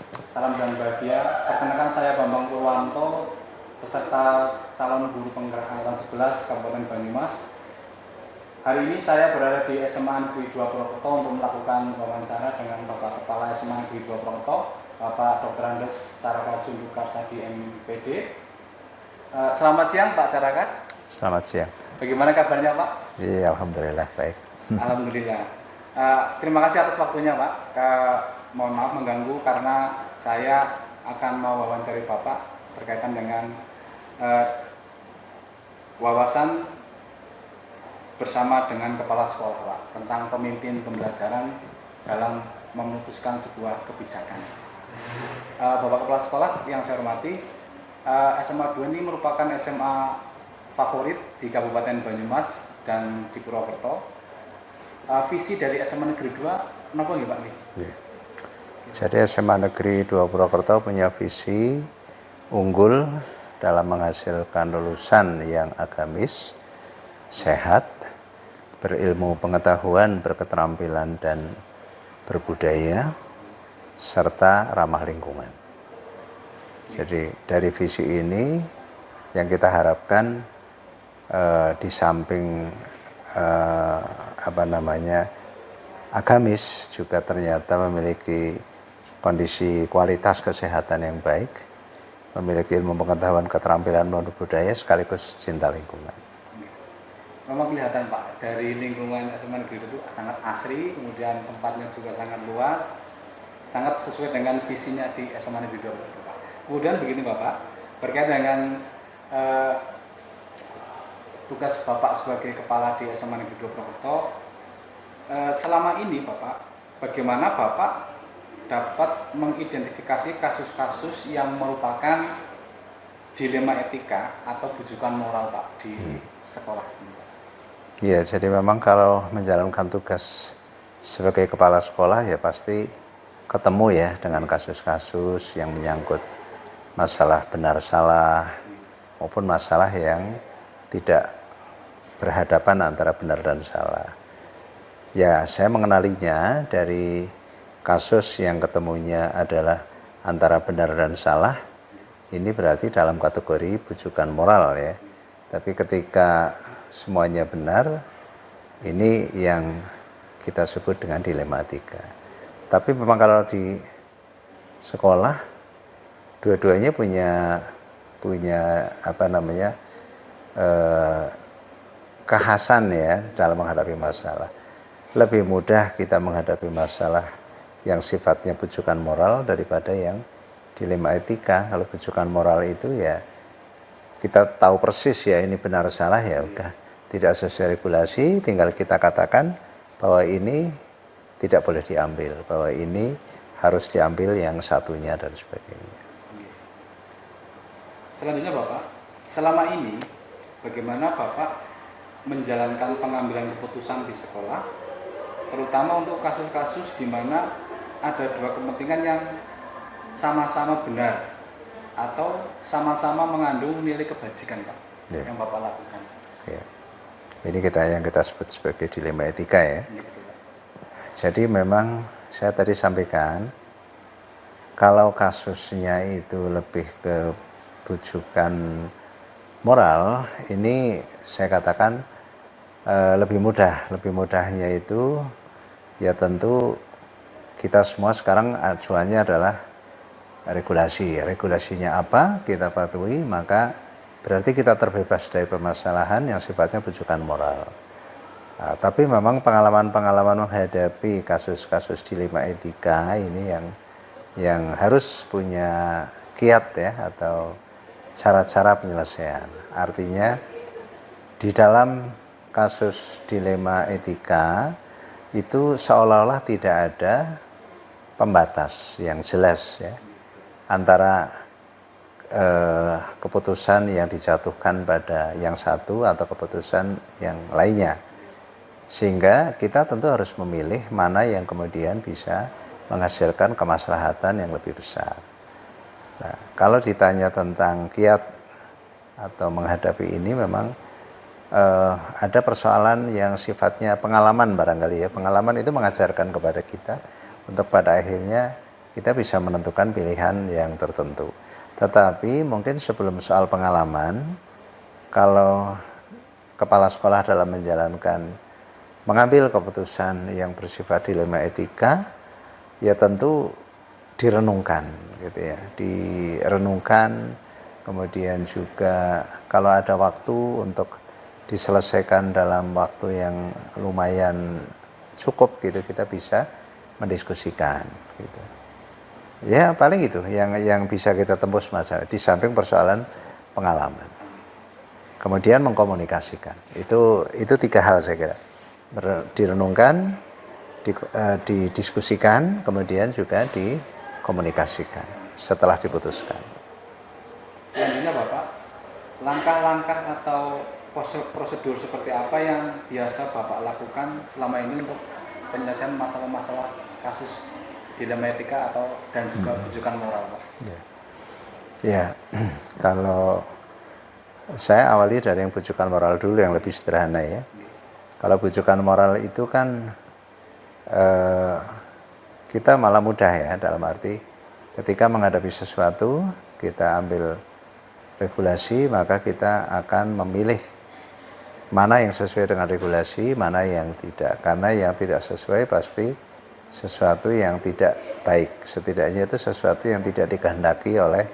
Salam dan bahagia. Perkenalkan saya Bambang Purwanto, peserta calon guru penggerak angkatan 11 Kabupaten Banyumas. Hari ini saya berada di SMA Negeri 2 Purwokerto untuk melakukan wawancara dengan Bapak Kepala SMA Negeri 2 Purwokerto, Bapak Dr. Andes Caraka Jundu Karsadi MPD. Selamat siang Pak Caraka. Selamat siang. Bagaimana kabarnya Pak? Iya, alhamdulillah baik. Alhamdulillah. Terima kasih atas waktunya Pak. Mohon maaf mengganggu karena saya akan mewawancari Bapak berkaitan dengan wawasan bersama dengan kepala sekolah Pak tentang pemimpin pembelajaran dalam memutuskan sebuah kebijakan. Bapak Kepala Sekolah yang saya hormati, SMA 2 ini merupakan SMA favorit di Kabupaten Banyumas dan di Purwokerto. Visi dari SMA Negeri 2 kenapa nggih Pak? Ya. Jadi SMA Negeri 2 Purwokerto punya visi unggul dalam menghasilkan lulusan yang agamis, sehat, berilmu pengetahuan, berketerampilan dan berbudaya, serta ramah lingkungan. Jadi dari visi ini yang kita harapkan di samping agamis juga ternyata memiliki kondisi kualitas kesehatan yang baik, memiliki ilmu pengetahuan, keterampilan, budaya sekaligus cinta lingkungan. Memang kelihatan Pak, dari lingkungan SMA Negeri itu sangat asri, kemudian tempatnya juga sangat luas, sangat sesuai dengan visinya di SMA Negeri 2 Pak. Kemudian begini Bapak, berkaitan dengan tugas Bapak sebagai kepala di SMA Negeri 2 Purwokerto, selama ini Bapak, bagaimana Bapak dapat mengidentifikasi kasus-kasus yang merupakan dilema etika atau bujukan moral Pak di sekolah? Iya, jadi memang kalau menjalankan tugas sebagai kepala sekolah ya pasti ketemu ya dengan kasus-kasus yang menyangkut masalah benar salah maupun masalah yang tidak berhadapan antara benar dan salah. Ya, saya mengenalinya dari kasus yang ketemunya adalah antara benar dan salah. Ini berarti dalam kategori bujukan moral ya. Tapi ketika semuanya benar, ini yang kita sebut dengan dilematika. Tapi memang kalau di sekolah dua-duanya punya kekhasan ya dalam menghadapi masalah. Lebih mudah kita menghadapi masalah yang sifatnya bujukan moral daripada yang dilema etika. Kalau bujukan moral itu ya kita tahu persis ya ini benar salah ya udah, tidak sesuai regulasi, tinggal kita katakan bahwa ini tidak boleh diambil, bahwa ini harus diambil yang satunya dan sebagainya. Selanjutnya Bapak, selama ini bagaimana Bapak menjalankan pengambilan keputusan di sekolah, terutama untuk kasus-kasus di mana ada dua kepentingan yang sama-sama benar atau sama-sama mengandung nilai kebajikan Pak, yang Bapak lakukan? Ya. Ini yang kita sebut sebagai dilema etika ya. Jadi memang saya tadi sampaikan kalau kasusnya itu lebih ke bujukan moral, ini saya katakan lebih mudah. Lebih mudahnya itu ya tentu kita semua sekarang acuannya adalah regulasi. Regulasinya apa kita patuhi, maka berarti kita terbebas dari permasalahan yang sifatnya bujukan moral. Nah, tapi memang pengalaman-pengalaman menghadapi kasus-kasus dilema etika ini yang harus punya kiat ya atau cara-cara penyelesaian. Artinya di dalam kasus dilema etika itu seolah-olah tidak ada pembatas yang jelas ya antara keputusan yang dijatuhkan pada yang satu atau keputusan yang lainnya, sehingga kita tentu harus memilih mana yang kemudian bisa menghasilkan kemaslahatan yang lebih besar. Nah, kalau ditanya tentang kiat atau menghadapi ini memang ada persoalan yang sifatnya pengalaman barangkali ya. Pengalaman itu mengajarkan kepada kita untuk pada akhirnya kita bisa menentukan pilihan yang tertentu. Tetapi mungkin sebelum soal pengalaman, kalau kepala sekolah dalam mengambil keputusan yang bersifat dilema etika, ya tentu direnungkan gitu ya, direnungkan, kemudian juga kalau ada waktu untuk diselesaikan dalam waktu yang lumayan cukup gitu, kita bisa mendiskusikan gitu. Ya paling itu yang bisa kita tembus masalah di samping persoalan pengalaman. Kemudian mengkomunikasikan. Itu 3 hal saya kira. Direnungkan, didiskusikan, kemudian juga dikomunikasikan setelah diputuskan. Selanjutnya Bapak, langkah-langkah atau prosedur seperti apa yang biasa Bapak lakukan selama ini untuk penyelesaian masalah-masalah kasus dilema etika dan juga bujukan moral, Pak? Ya, kalau saya awali dari yang bujukan moral dulu yang lebih sederhana ya. Kalau bujukan moral itu kan kita malah mudah ya, dalam arti ketika menghadapi sesuatu kita ambil regulasi, maka kita akan memilih mana yang sesuai dengan regulasi, mana yang tidak. Karena yang tidak sesuai pasti sesuatu yang tidak baik, setidaknya itu sesuatu yang tidak dikehendaki oleh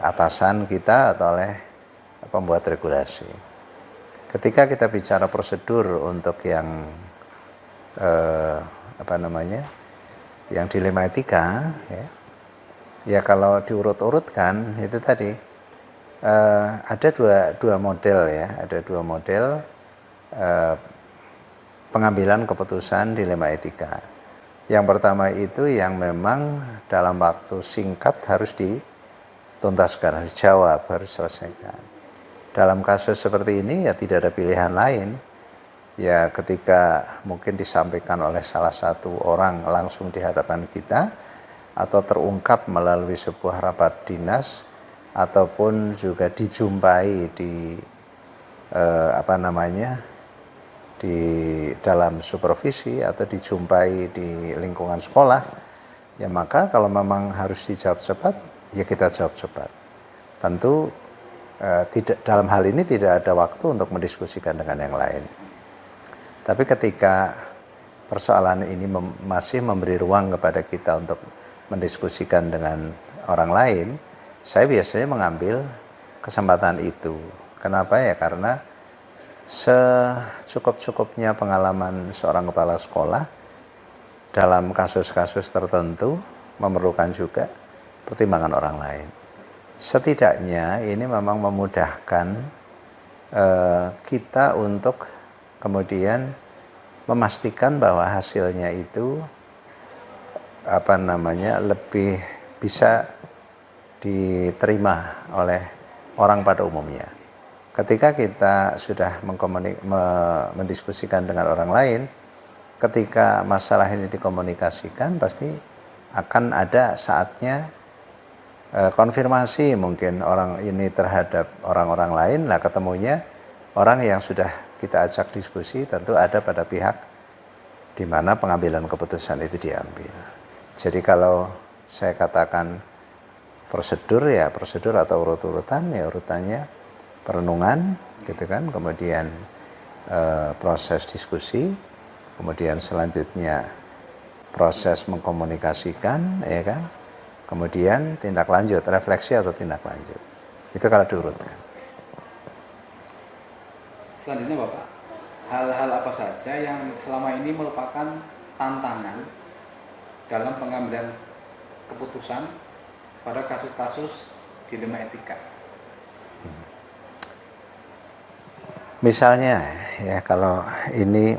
atasan kita atau oleh pembuat regulasi. Ketika kita bicara prosedur untuk yang yang dilema etika, ya kalau diurut-urutkan itu tadi ada dua model ya, ada 2 model pengambilan keputusan dilema etika. Yang pertama itu yang memang dalam waktu singkat harus dituntaskan, harus dijawab, harus selesaikan. Dalam kasus seperti ini ya tidak ada pilihan lain. Ya ketika mungkin disampaikan oleh salah satu orang langsung di hadapan kita, atau terungkap melalui sebuah rapat dinas, ataupun juga dijumpai di di dalam supervisi atau dijumpai di lingkungan sekolah, ya maka kalau memang harus dijawab cepat, ya kita jawab cepat. Tentu tidak, dalam hal ini tidak ada waktu untuk mendiskusikan dengan yang lain. Tapi ketika persoalan ini masih memberi ruang kepada kita untuk mendiskusikan dengan orang lain, saya biasanya mengambil kesempatan itu. Kenapa ya? Karena secukup-cukupnya pengalaman seorang kepala sekolah dalam kasus-kasus tertentu memerlukan juga pertimbangan orang lain. Setidaknya ini memang memudahkan kita untuk kemudian memastikan bahwa hasilnya itu lebih bisa diterima oleh orang pada umumnya. Ketika kita sudah mendiskusikan dengan orang lain, ketika masalah ini dikomunikasikan, pasti akan ada saatnya konfirmasi mungkin orang ini terhadap orang-orang lain. Nah, ketemunya orang yang sudah kita ajak diskusi tentu ada pada pihak di mana pengambilan keputusan itu diambil. Jadi kalau saya katakan prosedur atau urut-urutan, ya urutannya perenungan gitu kan, kemudian proses diskusi, kemudian selanjutnya proses mengkomunikasikan, ya kan, kemudian tindak lanjut, refleksi atau tindak lanjut. Itu kalau diurutkan. Selanjutnya Bapak, hal-hal apa saja yang selama ini merupakan tantangan dalam pengambilan keputusan pada kasus-kasus dilema etika? Misalnya ya, kalau ini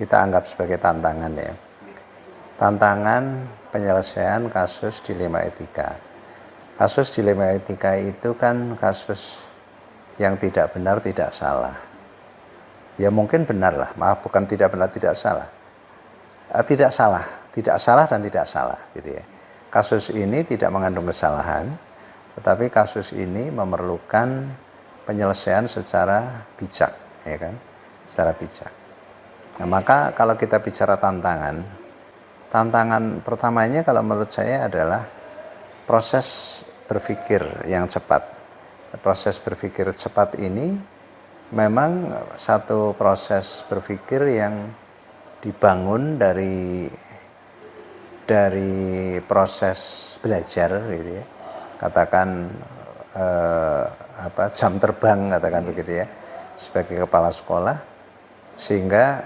kita anggap sebagai tantangan ya. Tantangan penyelesaian kasus dilema etika. Kasus dilema etika itu kan kasus yang tidak benar, tidak salah. Ya mungkin benar lah, maaf, bukan tidak benar, tidak salah. Tidak salah dan tidak salah gitu ya. Kasus ini tidak mengandung kesalahan, tetapi kasus ini memerlukan penyelesaian secara bijak, ya kan? Secara bijak. Nah, maka kalau kita bicara tantangan, tantangan pertamanya kalau menurut saya adalah proses berpikir yang cepat. Proses berpikir cepat ini memang satu proses berpikir yang dibangun dari proses belajar gitu ya. Katakan jam terbang, katakan begitu ya, sebagai kepala sekolah, sehingga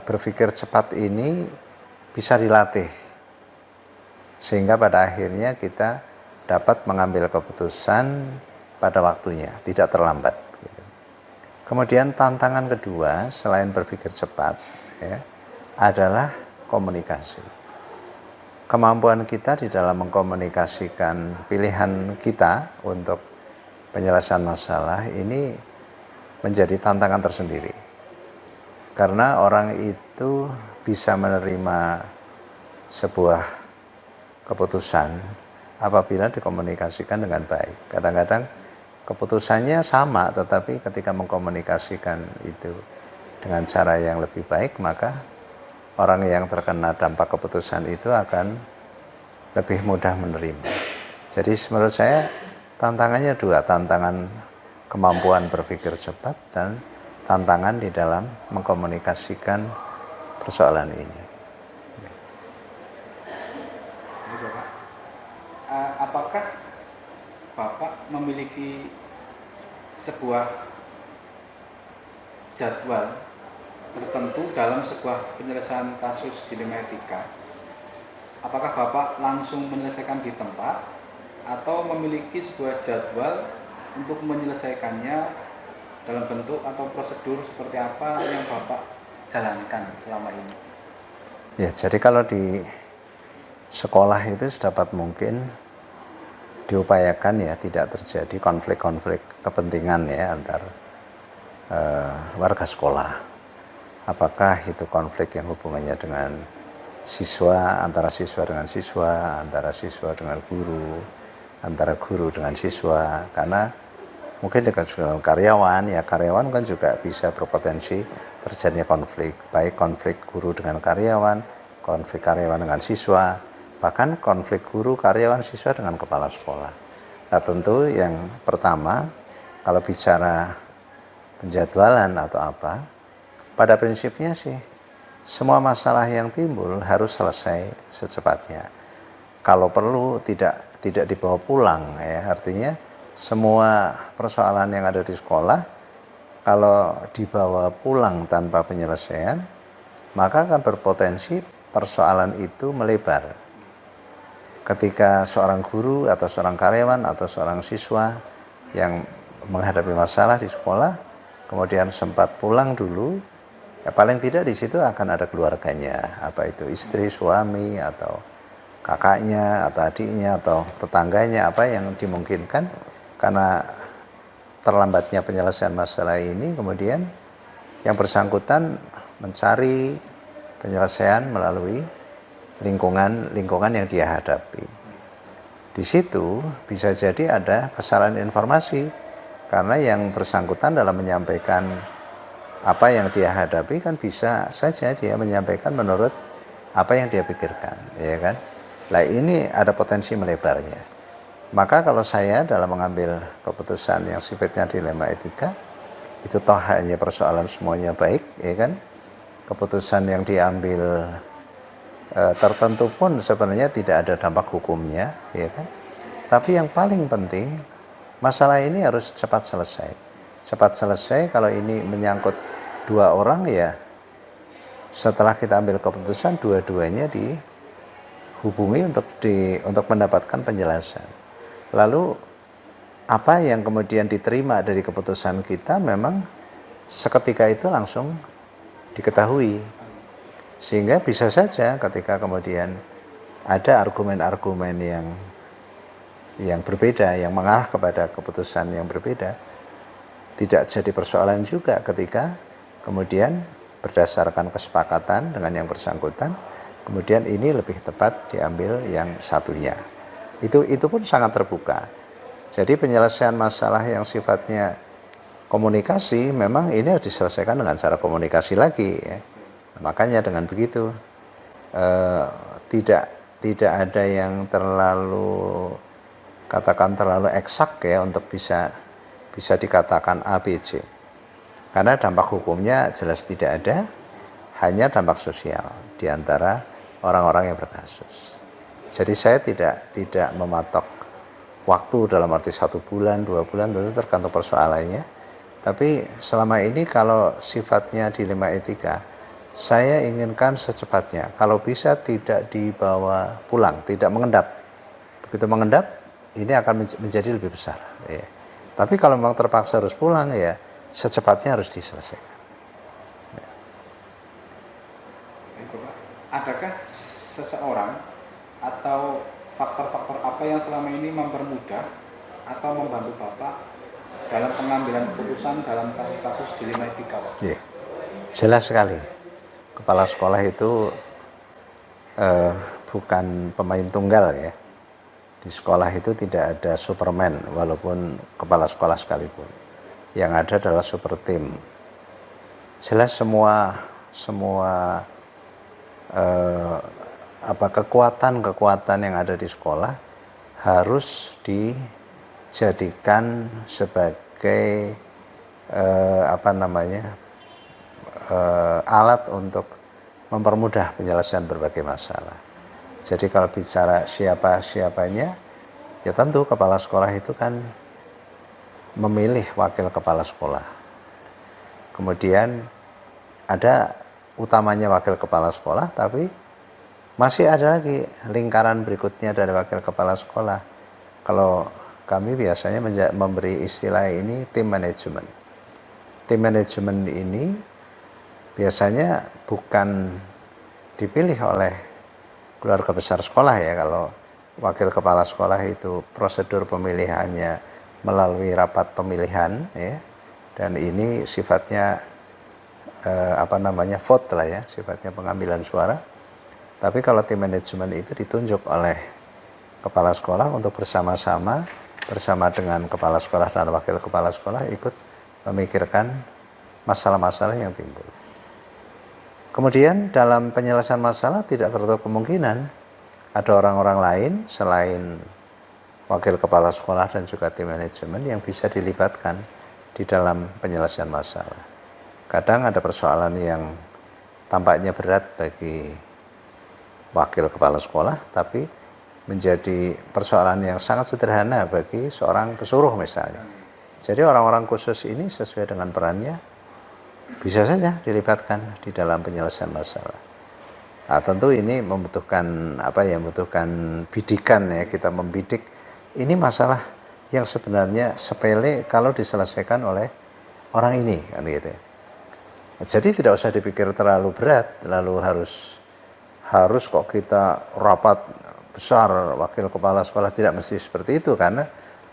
berpikir cepat ini bisa dilatih sehingga pada akhirnya kita dapat mengambil keputusan pada waktunya, tidak terlambat. Kemudian tantangan kedua selain berpikir cepat ya, adalah komunikasi. Kemampuan kita di dalam mengkomunikasikan pilihan kita untuk penyelesaian masalah ini menjadi tantangan tersendiri. Karena orang itu bisa menerima sebuah keputusan apabila dikomunikasikan dengan baik. Kadang-kadang keputusannya sama, tetapi ketika mengkomunikasikan itu dengan cara yang lebih baik, maka orang yang terkena dampak keputusan itu akan lebih mudah menerima. Jadi menurut saya tantangannya dua, tantangan kemampuan berpikir cepat dan tantangan di dalam mengkomunikasikan persoalan ini. Bapak, apakah Bapak memiliki sebuah jadwal tertentu dalam sebuah penyelesaian kasus dilema etika? Apakah Bapak langsung menyelesaikan di tempat atau memiliki sebuah jadwal untuk menyelesaikannya dalam bentuk atau prosedur seperti apa yang Bapak jalankan selama ini? Ya, jadi kalau di sekolah itu sedapat mungkin diupayakan ya tidak terjadi konflik-konflik kepentingan ya antar warga sekolah. Apakah itu konflik yang hubungannya dengan siswa, antara siswa dengan siswa, antara siswa dengan guru, antara guru dengan siswa, karena mungkin dengan karyawan, ya karyawan kan juga bisa berpotensi terjadinya konflik, baik konflik guru dengan karyawan, konflik karyawan dengan siswa, bahkan konflik guru, karyawan, siswa dengan kepala sekolah. Nah tentu yang pertama, kalau bicara penjadwalan atau apa, pada prinsipnya sih semua masalah yang timbul harus selesai secepatnya. Kalau perlu tidak dibawa pulang ya, artinya semua persoalan yang ada di sekolah kalau dibawa pulang tanpa penyelesaian, maka akan berpotensi persoalan itu melebar. Ketika seorang guru atau seorang karyawan atau seorang siswa yang menghadapi masalah di sekolah, kemudian sempat pulang dulu, ya paling tidak di situ akan ada keluarganya, apa itu istri, suami, atau kakaknya, atau adiknya, atau tetangganya, apa yang dimungkinkan. Karena terlambatnya penyelesaian masalah ini, kemudian yang bersangkutan mencari penyelesaian melalui lingkungan yang dia hadapi. Di situ bisa jadi ada kesalahan informasi, karena yang bersangkutan dalam menyampaikan apa yang dia hadapi kan bisa saja dia menyampaikan menurut apa yang dia pikirkan, ya kan? Nah ini ada potensi melebarnya. Maka kalau saya dalam mengambil keputusan yang sifatnya dilema etika, itu toh hanya persoalan semuanya baik, ya kan? Keputusan yang diambil tertentu pun sebenarnya tidak ada dampak hukumnya, ya kan? Tapi yang paling penting, masalah ini harus cepat selesai. Cepat selesai kalau ini menyangkut dua orang ya, setelah kita ambil keputusan dua-duanya dihubungi untuk mendapatkan penjelasan. Lalu apa yang kemudian diterima dari keputusan kita memang seketika itu langsung diketahui. Sehingga bisa saja ketika kemudian ada argumen-argumen yang berbeda, yang mengarah kepada keputusan yang berbeda, tidak jadi persoalan juga ketika kemudian berdasarkan kesepakatan dengan yang bersangkutan, kemudian ini lebih tepat diambil yang satunya. Itu pun sangat terbuka. Jadi penyelesaian masalah yang sifatnya komunikasi memang ini harus diselesaikan dengan cara komunikasi lagi ya. Makanya dengan begitu eh, tidak ada yang terlalu katakan terlalu eksak ya untuk bisa dikatakan A, B, C. Karena dampak hukumnya jelas tidak ada, hanya dampak sosial di antara orang-orang yang berkasus. Jadi saya tidak mematok waktu dalam arti 1 bulan, 2 bulan, tentu tergantung persoalannya. Tapi selama ini kalau sifatnya dilema etika, saya inginkan secepatnya. Kalau bisa tidak dibawa pulang, tidak mengendap. Begitu mengendap, ini akan menjadi lebih besar. Ya. Tapi kalau memang terpaksa harus pulang, ya secepatnya harus diselesaikan. Adakah seseorang atau faktor-faktor apa yang selama ini mempermudah atau membantu Bapak dalam pengambilan keputusan dalam kasus-kasus dilema etika, Pak? Ya. Jelas sekali. Kepala sekolah itu bukan pemain tunggal ya. Di sekolah itu tidak ada Superman walaupun kepala sekolah sekalipun. Yang ada adalah super team. Jelas semua kekuatan yang ada di sekolah harus dijadikan sebagai alat untuk mempermudah penyelesaian berbagai masalah. Jadi kalau bicara siapanya, ya tentu kepala sekolah itu kan memilih wakil kepala sekolah. Kemudian ada utamanya wakil kepala sekolah, tapi masih ada lagi lingkaran berikutnya dari wakil kepala sekolah. Kalau kami biasanya memberi istilah ini tim manajemen. Tim manajemen ini biasanya bukan dipilih oleh keluarga besar sekolah ya. Kalau wakil kepala sekolah itu prosedur pemilihannya melalui rapat pemilihan ya, dan ini sifatnya vote lah ya, sifatnya pengambilan suara. Tapi kalau tim manajemen itu ditunjuk oleh kepala sekolah untuk bersama dengan kepala sekolah dan wakil kepala sekolah ikut memikirkan masalah-masalah yang timbul. Kemudian dalam penyelesaian masalah tidak tertutup kemungkinan ada orang-orang lain selain wakil kepala sekolah dan juga tim manajemen yang bisa dilibatkan di dalam penyelesaian masalah. Kadang ada persoalan yang tampaknya berat bagi wakil kepala sekolah, tapi menjadi persoalan yang sangat sederhana bagi seorang pesuruh misalnya. Jadi orang-orang khusus ini sesuai dengan perannya bisa saja dilibatkan di dalam penyelesaian masalah. Nah, tentu ini membutuhkan bidikan ya, kita membidik ini masalah yang sebenarnya sepele kalau diselesaikan oleh orang ini kan gitu ya. Jadi tidak usah dipikir terlalu berat, lalu harus kok kita rapat besar wakil kepala sekolah, tidak mesti seperti itu, karena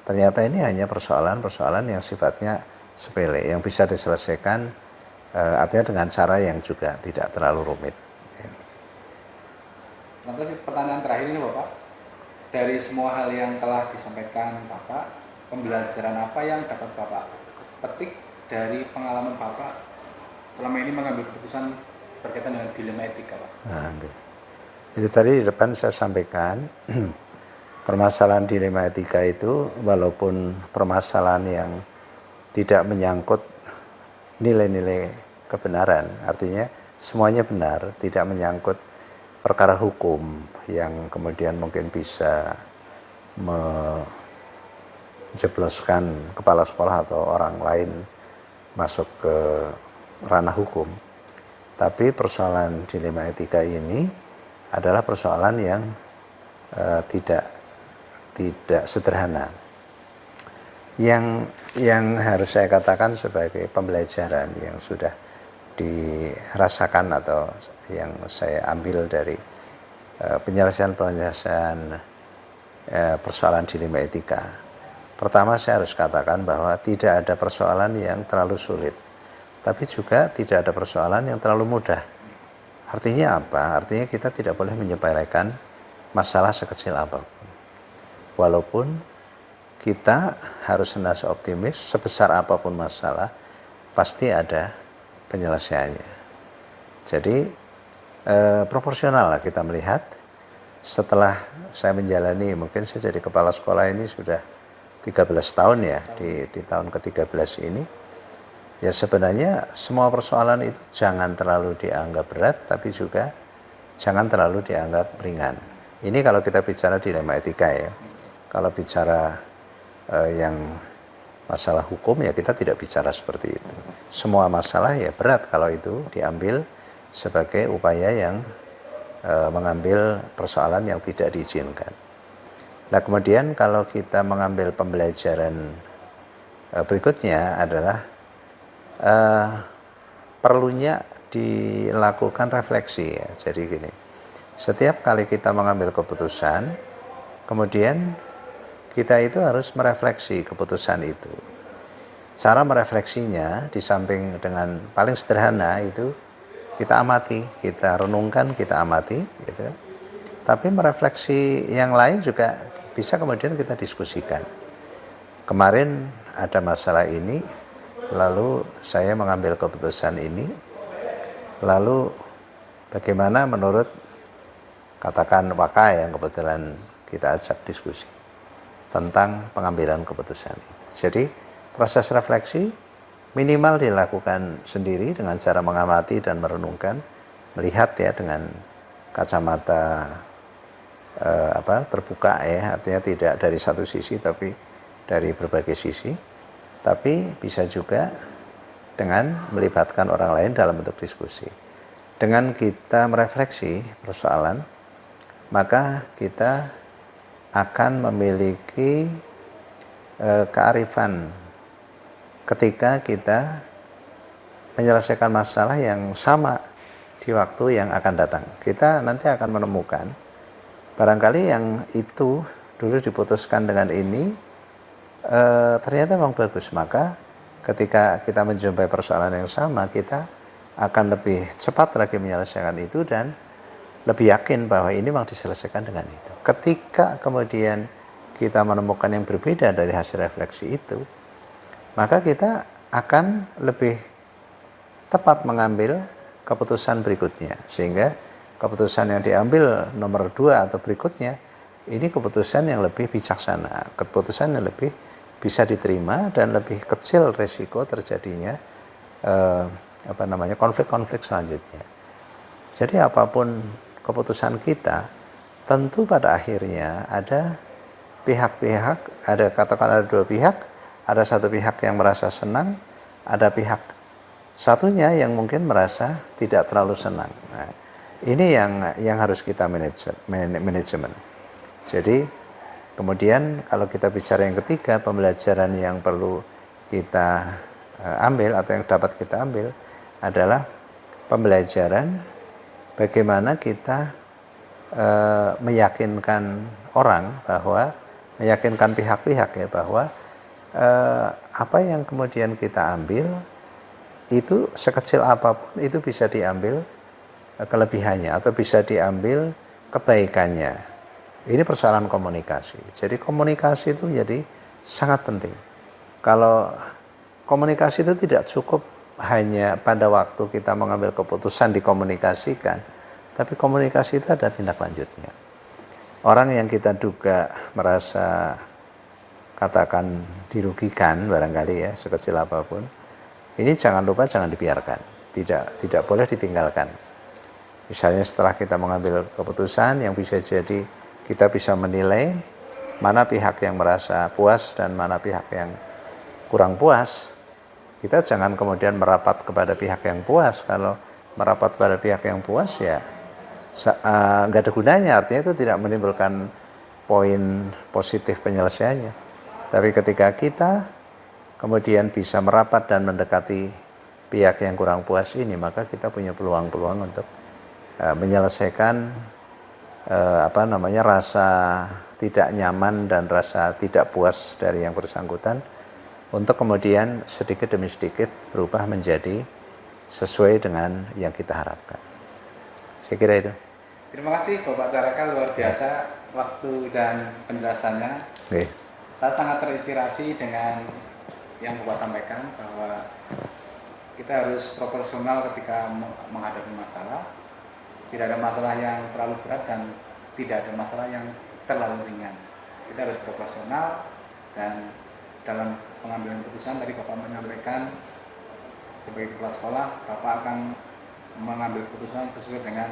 ternyata ini hanya persoalan-persoalan yang sifatnya sepele yang bisa diselesaikan artinya dengan cara yang juga tidak terlalu rumit. Lantas pertanyaan terakhir ini Bapak, dari semua hal yang telah disampaikan Bapak, pembelajaran apa yang dapat Bapak petik dari pengalaman Bapak selama ini mengambil keputusan berkaitan dengan dilema etika, Pak? Jadi tadi di depan saya sampaikan permasalahan dilema etika itu walaupun permasalahan yang tidak menyangkut nilai-nilai kebenaran, artinya semuanya benar, tidak menyangkut perkara hukum yang kemudian mungkin bisa menjebloskan kepala sekolah atau orang lain masuk ke ranah hukum. Tapi persoalan dilema etika ini adalah persoalan yang tidak sederhana. Yang harus saya katakan sebagai pembelajaran yang sudah dirasakan atau yang saya ambil dari penyelesaian persoalan dilema etika. Pertama, saya harus katakan bahwa tidak ada persoalan yang terlalu sulit, tapi juga tidak ada persoalan yang terlalu mudah. Artinya apa? Artinya kita tidak boleh menyepelekan masalah sekecil apapun. Walaupun kita harus senantiasa optimis, sebesar apapun masalah, pasti ada penyelesaiannya. Jadi proporsional lah kita melihat. Setelah saya menjalani, mungkin saya jadi kepala sekolah ini sudah 13 tahun ya, di tahun ke-13 ini. Ya sebenarnya semua persoalan itu jangan terlalu dianggap berat, tapi juga jangan terlalu dianggap ringan. Ini kalau kita bicara dilema etika ya. Kalau bicara yang masalah hukum ya kita tidak bicara seperti itu. Semua masalah ya berat kalau itu diambil sebagai upaya yang mengambil persoalan yang tidak diizinkan. Nah kemudian kalau kita mengambil pembelajaran berikutnya adalah perlunya dilakukan refleksi ya. Jadi gini, setiap kali kita mengambil keputusan, kemudian kita itu harus merefleksi keputusan itu. Cara merefleksinya di samping dengan paling sederhana itu kita amati, kita renungkan, kita amati, gitu. Tapi merefleksi yang lain juga bisa kemudian kita diskusikan. Kemarin ada masalah ini, lalu saya mengambil keputusan ini, lalu bagaimana menurut katakan Waka yang kebetulan kita ajak diskusi tentang pengambilan keputusan itu. Jadi proses refleksi minimal dilakukan sendiri dengan cara mengamati dan merenungkan, melihat ya dengan kacamata terbuka ya, artinya tidak dari satu sisi tapi dari berbagai sisi. Tapi bisa juga dengan melibatkan orang lain dalam bentuk diskusi. Dengan kita merefleksi persoalan, maka kita akan memiliki kearifan ketika kita menyelesaikan masalah yang sama di waktu yang akan datang. Kita nanti akan menemukan barangkali yang itu dulu diputuskan dengan ini ternyata memang bagus. Maka ketika kita menjumpai persoalan yang sama, kita akan lebih cepat lagi menyelesaikan itu dan lebih yakin bahwa ini memang diselesaikan dengan itu. Ketika kemudian kita menemukan yang berbeda dari hasil refleksi itu, maka kita akan lebih tepat mengambil keputusan berikutnya. Sehingga keputusan yang diambil nomor 2 atau berikutnya, ini keputusan yang lebih bijaksana, keputusan yang lebih bisa diterima dan lebih kecil resiko terjadinya konflik-konflik selanjutnya. Jadi apapun keputusan kita, tentu pada akhirnya ada pihak-pihak, ada 2 pihak, ada satu pihak yang merasa senang, ada pihak satunya yang mungkin merasa tidak terlalu senang. Nah, ini yang harus kita manajemen. Jadi kemudian kalau kita bicara yang ketiga, pembelajaran yang perlu kita ambil atau yang dapat kita ambil adalah pembelajaran bagaimana kita meyakinkan orang bahwa, meyakinkan pihak-pihak ya bahwa apa yang kemudian kita ambil itu sekecil apapun itu bisa diambil kelebihannya atau bisa diambil kebaikannya. Ini persoalan komunikasi. Jadi komunikasi itu menjadi sangat penting. Kalau komunikasi itu tidak cukup hanya pada waktu kita mengambil keputusan dikomunikasikan, tapi komunikasi itu ada tindak lanjutnya. Orang yang kita duga merasa katakan dirugikan barangkali ya sekecil apapun, ini jangan lupa jangan dibiarkan, tidak boleh ditinggalkan. Misalnya setelah kita mengambil keputusan yang bisa jadi kita bisa menilai mana pihak yang merasa puas dan mana pihak yang kurang puas, kita jangan kemudian merapat kepada pihak yang puas. Kalau merapat pada pihak yang puas ya nggak ada gunanya, artinya itu tidak menimbulkan poin positif penyelesaiannya. Tapi ketika kita kemudian bisa merapat dan mendekati pihak yang kurang puas ini, maka kita punya peluang-peluang untuk menyelesaikan rasa tidak nyaman dan rasa tidak puas dari yang bersangkutan, untuk kemudian sedikit demi sedikit berubah menjadi sesuai dengan yang kita harapkan. Saya kira itu. Terima kasih Bapak Caraka, luar biasa waktu dan penjelasannya. Okay. Saya sangat terinspirasi dengan yang Bapak sampaikan bahwa kita harus proporsional ketika menghadapi masalah. Tidak ada masalah yang terlalu berat dan tidak ada masalah yang terlalu ringan. Kita harus proporsional, dan dalam pengambilan keputusan tadi Bapak menyampaikan sebagai kepala sekolah, Bapak akan mengambil keputusan sesuai dengan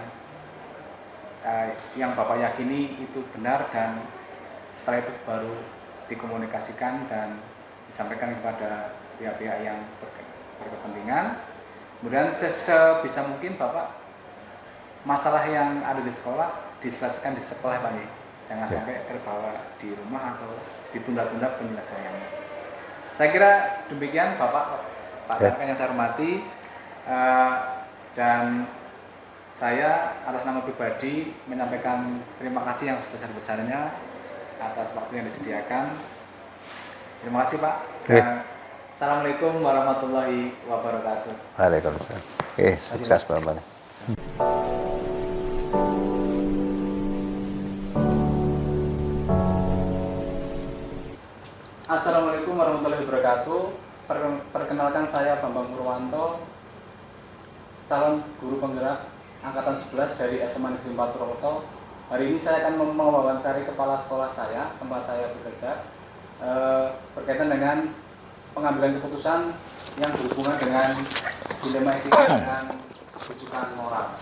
yang Bapak yakini itu benar, dan setelah itu baru dikomunikasikan dan disampaikan kepada pihak-pihak yang berkepentingan. Kemudian sebisa mungkin Bapak masalah yang ada di sekolah diselesaikan di sekolah Pak, jangan sampai terbawa di rumah atau ditunda-tunda penyelesaiannya. Saya kira demikian Bapak rekan yang saya hormati, dan saya atas nama pribadi menyampaikan terima kasih yang sebesar-besarnya atas waktu yang disediakan. Terima kasih Pak. Assalamualaikum warahmatullahi wabarakatuh. Waalaikumsalam. Oke, sukses Pak Bambang. Assalamualaikum warahmatullahi wabarakatuh. Perkenalkan, saya Bambang Purwanto, calon guru penggerak angkatan 11 dari SMA Negeri 4 Purwokerto. Hari ini saya akan mewawancari kepala sekolah saya, tempat saya bekerja, berkaitan dengan pengambilan keputusan yang berhubungan dengan dilema etika dan rujukan moral.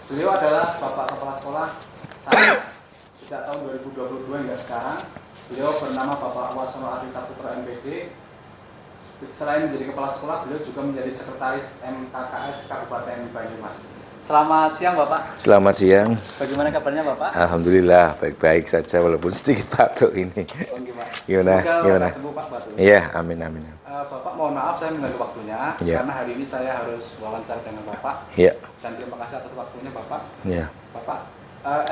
Beliau adalah Bapak Kepala Sekolah saya sejak tahun 2022 hingga sekarang. Beliau bernama Bapak Wasono Adi Saputra MPD. Selain menjadi kepala sekolah, beliau juga menjadi sekretaris MKKS Kabupaten Banyumas. Selamat siang Bapak. Selamat siang. Bagaimana kabarnya Bapak? Alhamdulillah baik-baik saja walaupun sedikit batuk ini. Gimana? Semoga sembuh Pak batuknya. Iya, amin amin. Bapak mohon maaf saya mengganggu waktunya, karena hari ini saya harus wawancara dengan Bapak. Iya. Dan terima kasih atas waktunya Bapak. Iya. Bapak,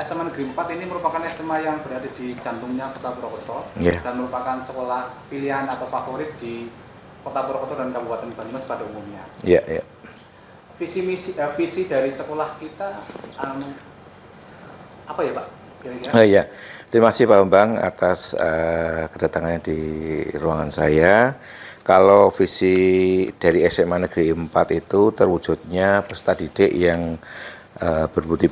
SMA Negeri 4 ini merupakan SMA yang berada di jantungnya Kota Purwokerto, dan merupakan sekolah pilihan atau favorit di Kota Purwokerto dan Kabupaten Banyumas pada umumnya. Iya, iya. Visi dari sekolah kita apa ya Pak? Kira-kira? Iya. Terima kasih Pak Bambang atas kedatangannya di ruangan saya. Kalau visi dari SMA Negeri 4 itu terwujudnya peserta didik yang berbudi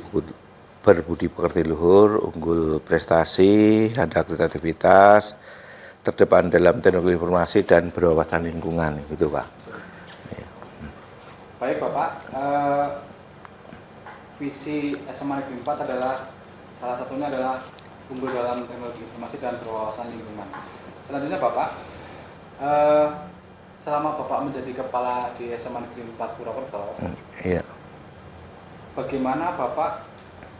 pekerti luhur, unggul prestasi, ada kreativitas, terdepan dalam teknologi informasi dan berwawasan lingkungan, gitu Pak. Baik Bapak, visi SMA Negeri 4 adalah salah satunya adalah unggul dalam teknologi informasi dan berwawasan lingkungan. Selanjutnya Bapak, selama Bapak menjadi kepala di SMA Negeri 4 Purwokerto, iya. Bagaimana Bapak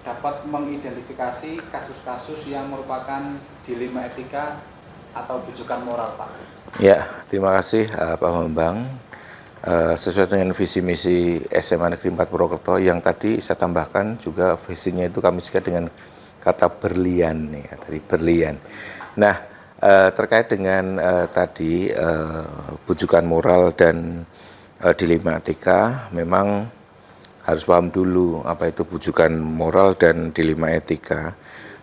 dapat mengidentifikasi kasus-kasus yang merupakan dilema etika atau bujukan moral Pak? Ya, terima kasih Pak Bambang. Sesuai dengan visi misi SMA Negeri 4 Purwokerto yang tadi saya tambahkan juga visinya itu kami singkat dengan kata berlian nih, tadi berlian. Nah, terkait dengan tadi bujukan moral dan dilema etika, memang harus paham dulu apa itu bujukan moral dan dilema etika.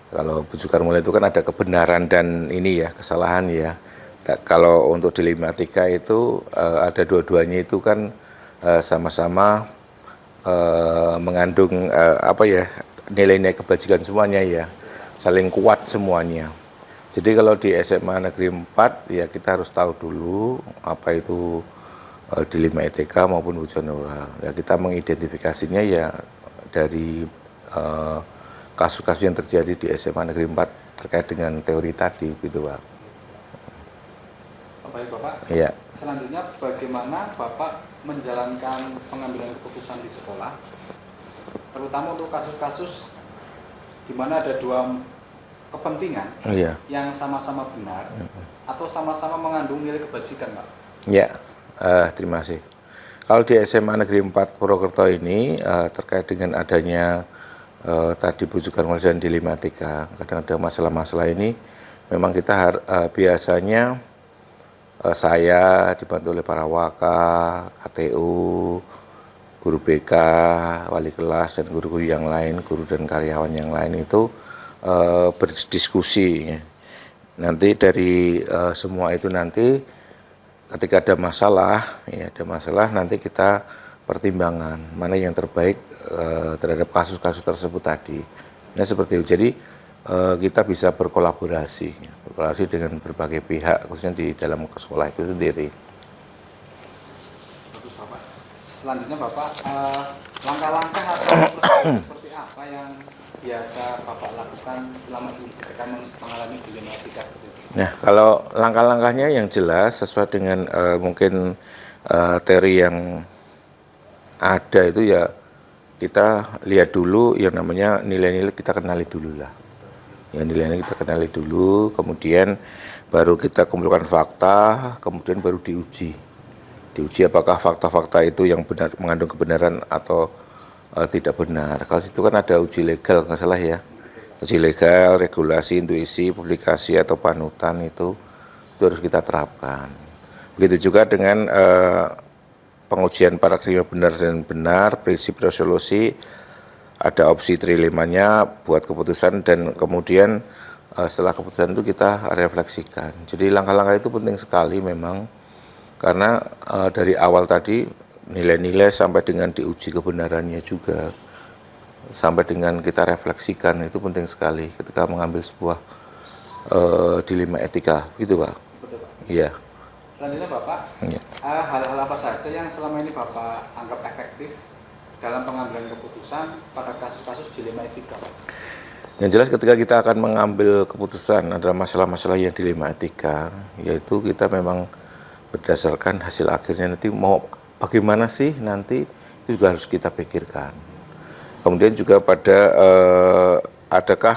Kalau bujukan moral itu kan ada kebenaran dan ini ya kesalahan ya. Kalau untuk dilematika itu ada dua-duanya itu kan sama-sama mengandung nilai-nilai kebajikan semuanya ya, saling kuat semuanya. Jadi kalau di SMA Negeri 4 ya kita harus tahu dulu apa itu dilema etika maupun bujukan moral. Ya kita mengidentifikasinya ya dari kasus-kasus yang terjadi di SMA Negeri 4 terkait dengan teori tadi gitu Pak. Baik Bapak, ya. Selanjutnya bagaimana Bapak menjalankan pengambilan keputusan di sekolah, terutama untuk kasus-kasus di mana ada dua kepentingan yang sama-sama benar atau sama-sama mengandung nilai kebajikan Pak? Ya, terima kasih. Kalau di SMA Negeri 4 Purwokerto ini terkait dengan adanya tadi bujukan moral dan dilematika, kadang ada masalah-masalah ini memang kita biasanya saya dibantu oleh para waka, KTU, guru BK, wali kelas dan guru-guru yang lain, guru dan karyawan yang lain itu berdiskusi. Nanti dari semua itu nanti ketika ada masalah nanti kita pertimbangan mana yang terbaik terhadap kasus-kasus tersebut tadi. Nah seperti itu. Jadi kita bisa berkolaborasi dengan berbagai pihak, khususnya di dalam sekolah itu sendiri. Bagus Bapak. Selanjutnya Bapak, langkah-langkah atau prosedur seperti apa yang biasa Bapak lakukan selama ini ketika mengalami dilema etika seperti itu? Nah, kalau langkah-langkahnya yang jelas sesuai dengan mungkin teori yang ada itu ya, kita lihat dulu yang namanya nilai-nilai, kita kenali dulu lah. Ya, nilainya kita kenali dulu, kemudian baru kita kumpulkan fakta, kemudian baru diuji. Diuji apakah fakta-fakta itu yang benar, mengandung kebenaran atau tidak benar. Kalau situ kan ada uji legal, nggak salah ya. Uji legal, regulasi, intuisi, publikasi atau panutan itu harus kita terapkan. Begitu juga dengan pengujian paradigma benar dan benar, prinsip resolusi, ada opsi trilemanya buat keputusan, dan kemudian setelah keputusan itu kita refleksikan. Jadi langkah-langkah itu penting sekali memang, karena dari awal tadi nilai-nilai sampai dengan diuji kebenarannya juga, sampai dengan kita refleksikan, itu penting sekali ketika mengambil sebuah dilema etika, gitu Pak. Betul Pak. Iya. Selanjutnya Bapak, Ya. hal-hal apa saja yang selama ini Bapak anggap efektif dalam pengambilan keputusan pada kasus-kasus dilema etika Pak? Yang jelas ketika kita akan mengambil keputusan adalah masalah-masalah yang dilema etika, yaitu kita memang berdasarkan hasil akhirnya nanti mau bagaimana sih nanti, itu juga harus kita pikirkan. Kemudian juga pada adakah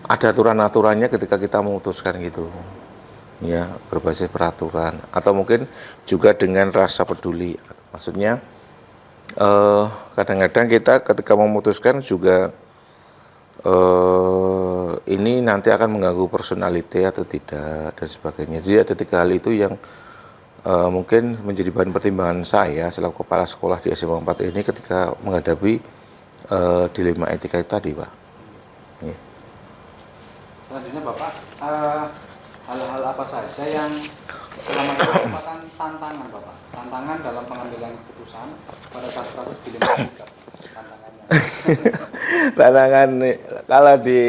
ada aturan-aturannya ketika kita memutuskan gitu, ya berbasis peraturan, atau mungkin juga dengan rasa peduli. Maksudnya kadang-kadang kita ketika memutuskan juga ini nanti akan mengganggu personality atau tidak dan sebagainya. Jadi ada 3 hal itu yang mungkin menjadi bahan pertimbangan saya selaku kepala sekolah di SMA 4 ini ketika menghadapi dilema etika itu tadi, Pak. Ya. Selanjutnya Bapak, hal-hal apa saja yang selama ini merupakan tantangan Bapak? Tantangan dalam pengambilan keputusan pada kasus-kasus dilema etika. Tantangannya. Tantangan kalau di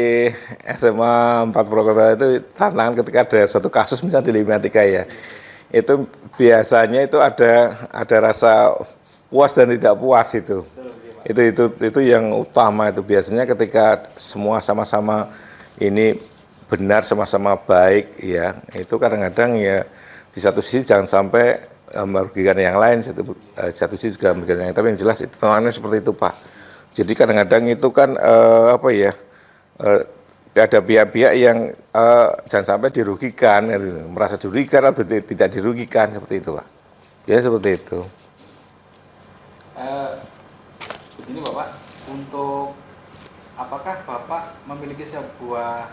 SMA 4 Purwokerto itu tantangan ketika ada suatu kasus misalnya dilema etika ya. Itu biasanya itu ada rasa puas dan tidak puas itu. Itu yang utama itu biasanya ketika semua sama-sama ini benar, sama-sama baik ya. Itu kadang-kadang ya di satu sisi jangan sampai merugikan yang lain, satu sisi juga merugikan yang lain. Tapi yang jelas itu tantangannya seperti itu, Pak. Jadi kadang-kadang itu kan ada pihak-pihak yang jangan sampai dirugikan, merasa dirugikan atau tidak dirugikan, seperti itu Pak. Ya seperti itu. Begini Bapak, untuk apakah Bapak memiliki sebuah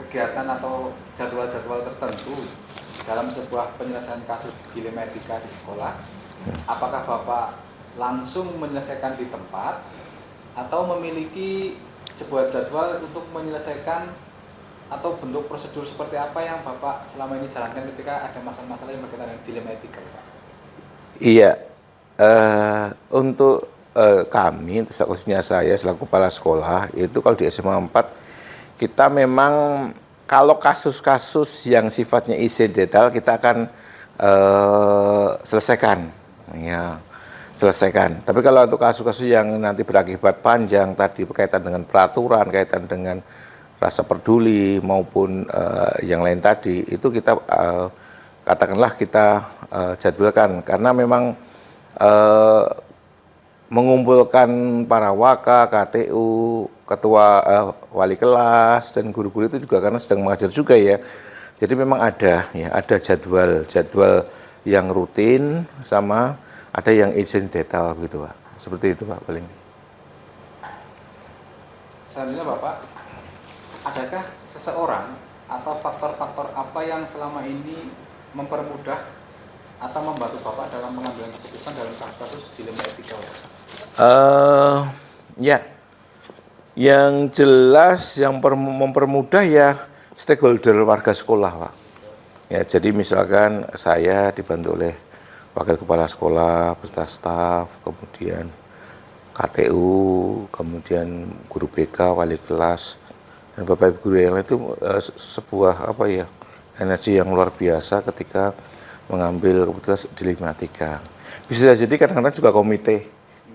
kegiatan atau jadwal-jadwal tertentu dalam sebuah penyelesaian kasus dilema etika di sekolah? Apakah Bapak langsung menyelesaikan di tempat atau memiliki sebuah jadwal untuk menyelesaikan atau bentuk prosedur seperti apa yang Bapak selama ini jalankan ketika ada masalah-masalah yang berkaitan dengan dilema etika, Pak? Iya, untuk kami, khususnya saya selaku kepala sekolah, itu kalau di SMA 4 kita memang kalau kasus-kasus yang sifatnya insidental kita akan selesaikan, ya. Selesaikan. Tapi kalau untuk kasus-kasus yang nanti berakibat panjang tadi berkaitan dengan peraturan, kaitan dengan rasa peduli maupun yang lain tadi, itu kita katakanlah kita jadwalkan, karena memang mengumpulkan para waka, KTU, ketua wali kelas dan guru-guru itu juga karena sedang mengajar juga ya. Jadi memang ada jadwal yang rutin sama ada yang izin detail gitu Pak. Seperti itu Pak paling. Selanjutnya Bapak, adakah seseorang atau faktor-faktor apa yang selama ini mempermudah atau membantu Bapak dalam mengambil keputusan dalam kasus-kasus dilema etika? Ya, yang jelas yang mempermudah ya stakeholder warga sekolah Pak. Ya, jadi misalkan saya dibantu oleh wakil kepala sekolah, beserta staf, kemudian KTU, kemudian guru BK, wali kelas, dan Bapak Ibu guru yang lain itu sebuah energi yang luar biasa ketika mengambil keputusan dilematika. Bisa jadi kadang-kadang juga komite.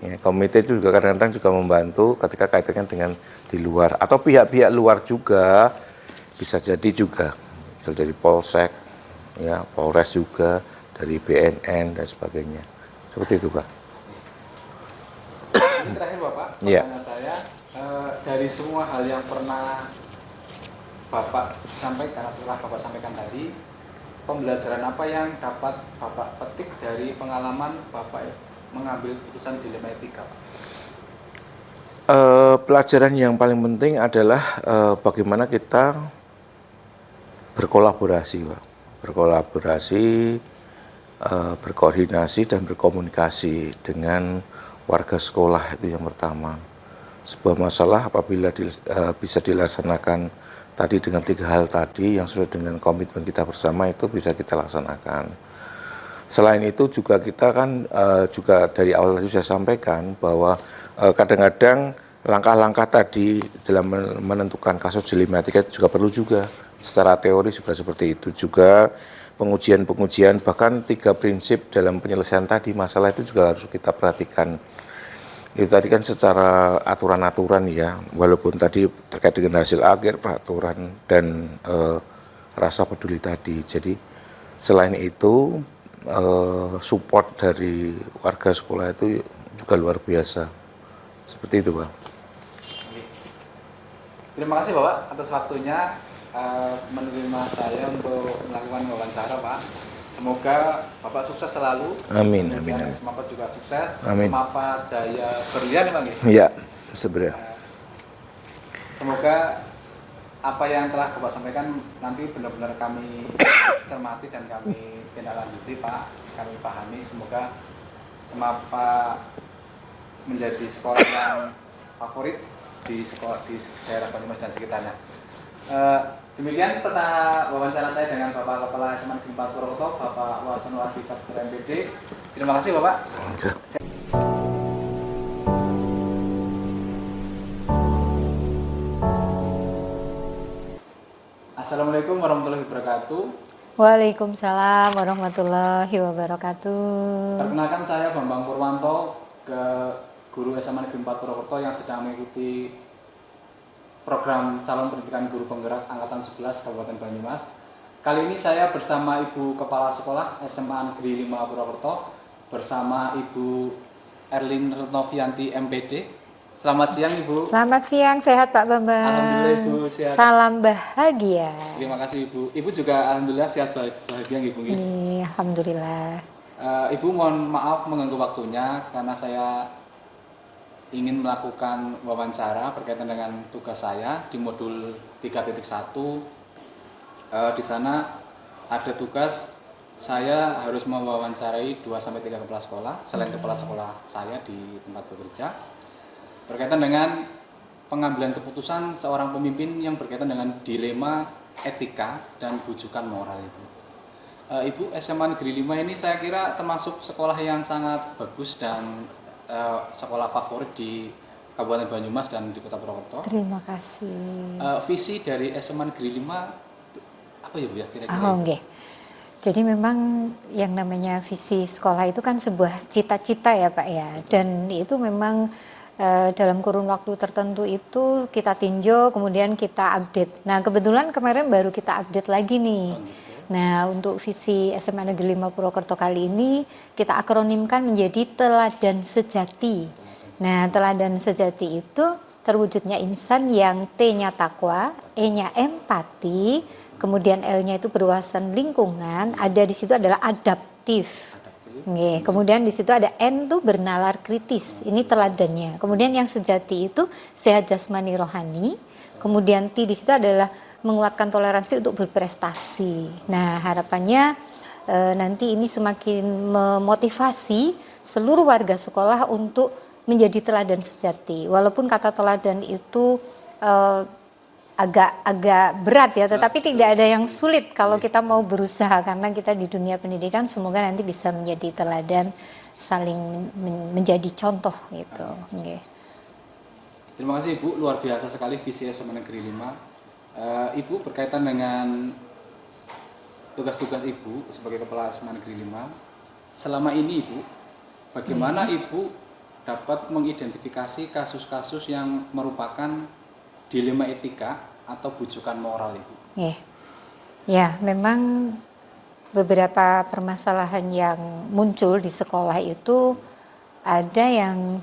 Ya, komite itu juga kadang-kadang juga membantu ketika kaitannya dengan di luar atau pihak-pihak luar juga bisa jadi juga, misal dari Polsek, ya Polres juga, dari BNN dan sebagainya. Seperti itu, Pak. Ini terakhir Bapak, Iya. pertanyaan saya, dari semua hal yang pernah Bapak sampaikan atau telah Bapak sampaikan tadi, pembelajaran apa yang dapat Bapak petik dari pengalaman Bapak mengambil keputusan dilema etika, Pak? Pelajaran yang paling penting adalah bagaimana kita berkolaborasi, Pak. Berkolaborasi, berkoordinasi dan berkomunikasi dengan warga sekolah, itu yang pertama. Sebuah masalah apabila bisa dilaksanakan tadi dengan 3 hal tadi yang sesuai dengan komitmen kita bersama, itu bisa kita laksanakan. Selain itu juga kita kan juga dari awal tadi saya sampaikan bahwa kadang-kadang langkah-langkah tadi dalam menentukan kasus dilematika itu juga perlu juga. Secara teori juga seperti itu juga, pengujian-pengujian, bahkan 3 prinsip dalam penyelesaian tadi masalah itu juga harus kita perhatikan. Itu tadi kan secara aturan-aturan ya, walaupun tadi terkait dengan hasil akhir, peraturan dan rasa peduli tadi. Jadi selain itu support dari warga sekolah itu juga luar biasa. Seperti itu, Pak. Terima kasih Bapak atas waktunya menerima saya untuk melakukan wawancara, Pak. Semoga Bapak sukses selalu. Amin, Kemudian amin, amin. Semapa juga sukses. Amin. Semapa Jaya berlian, Bang. Iya, sebenarnya. Semoga apa yang telah Bapak sampaikan nanti benar-benar kami cermati dan kami tindak lanjuti, Pak. Kami pahami. Semoga Semapa menjadi sekolah yang favorit di daerah Banyumas dan sekitarnya. Demikian wawancara saya dengan Bapak Kepala SMA Negeri 4 Purwokerto, Bapak Wasono Adi Sabtu MPD. Terima kasih Bapak. Assalamualaikum warahmatullahi wabarakatuh. Waalaikumsalam warahmatullahi wabarakatuh. Perkenalkan saya Bambang Purwanto, guru SMA Negeri 4 Purwokerto yang sedang mengikuti program calon pendidikan guru penggerak angkatan 11 Kabupaten Banyumas. Kali ini saya bersama Ibu Kepala Sekolah SMA Negeri 5 Purwokerto bersama Ibu Erlin Retnovianti MPD. Selamat siang Ibu. Selamat siang, sehat Pak Bambang. Alhamdulillah Ibu sehat. Salam bahagia. Terima kasih Ibu. Ibu juga alhamdulillah sehat bahagia Ibu. Nih, alhamdulillah. Ibu mohon maaf mengganggu waktunya karena saya ingin melakukan wawancara berkaitan dengan tugas saya di modul 3.1. Di sana ada tugas saya harus mewawancarai 2-3 kepala sekolah selain kepala sekolah saya di tempat bekerja berkaitan dengan pengambilan keputusan seorang pemimpin yang berkaitan dengan dilema etika dan bujukan moral itu. Ibu, SMA Negeri 5 ini saya kira termasuk sekolah yang sangat bagus dan sekolah favorit di Kabupaten Banyumas dan di Kota Purwokerto. Terima kasih. Visi dari SMA Negeri 5 apa ya Bu ya kira-kira? Okay. Jadi memang yang namanya visi sekolah itu kan sebuah cita-cita ya Pak ya. Dan itu memang dalam kurun waktu tertentu itu kita tinjau kemudian kita update. Nah kebetulan kemarin baru kita update lagi nih. Nah untuk visi SMA Negeri 5 Purwokerto kali ini kita akronimkan menjadi teladan sejati. Nah teladan sejati itu terwujudnya insan yang T-nya takwa, E-nya empati, kemudian L-nya itu berwawasan lingkungan, ada di situ adalah adaptif. Oke, kemudian di situ ada N tuh bernalar kritis, ini teladannya. Kemudian yang sejati itu sehat jasmani rohani. Kemudian T di situ adalah menguatkan toleransi untuk berprestasi. Nah harapannya nanti ini semakin memotivasi seluruh warga sekolah untuk menjadi teladan sejati. Walaupun kata teladan itu agak berat ya, tetapi tidak ada yang sulit kalau kita mau berusaha, karena kita di dunia pendidikan semoga nanti bisa menjadi teladan, saling menjadi contoh gitu. Okay. Terima kasih Ibu, luar biasa sekali visi SMA Negeri 5. Ibu berkaitan dengan tugas-tugas Ibu sebagai Kepala SMA Negeri 5. Selama ini Ibu, bagaimana Ibu dapat mengidentifikasi kasus-kasus yang merupakan dilema etika atau bujukan moral Ibu? Ya, memang beberapa permasalahan yang muncul di sekolah itu ada yang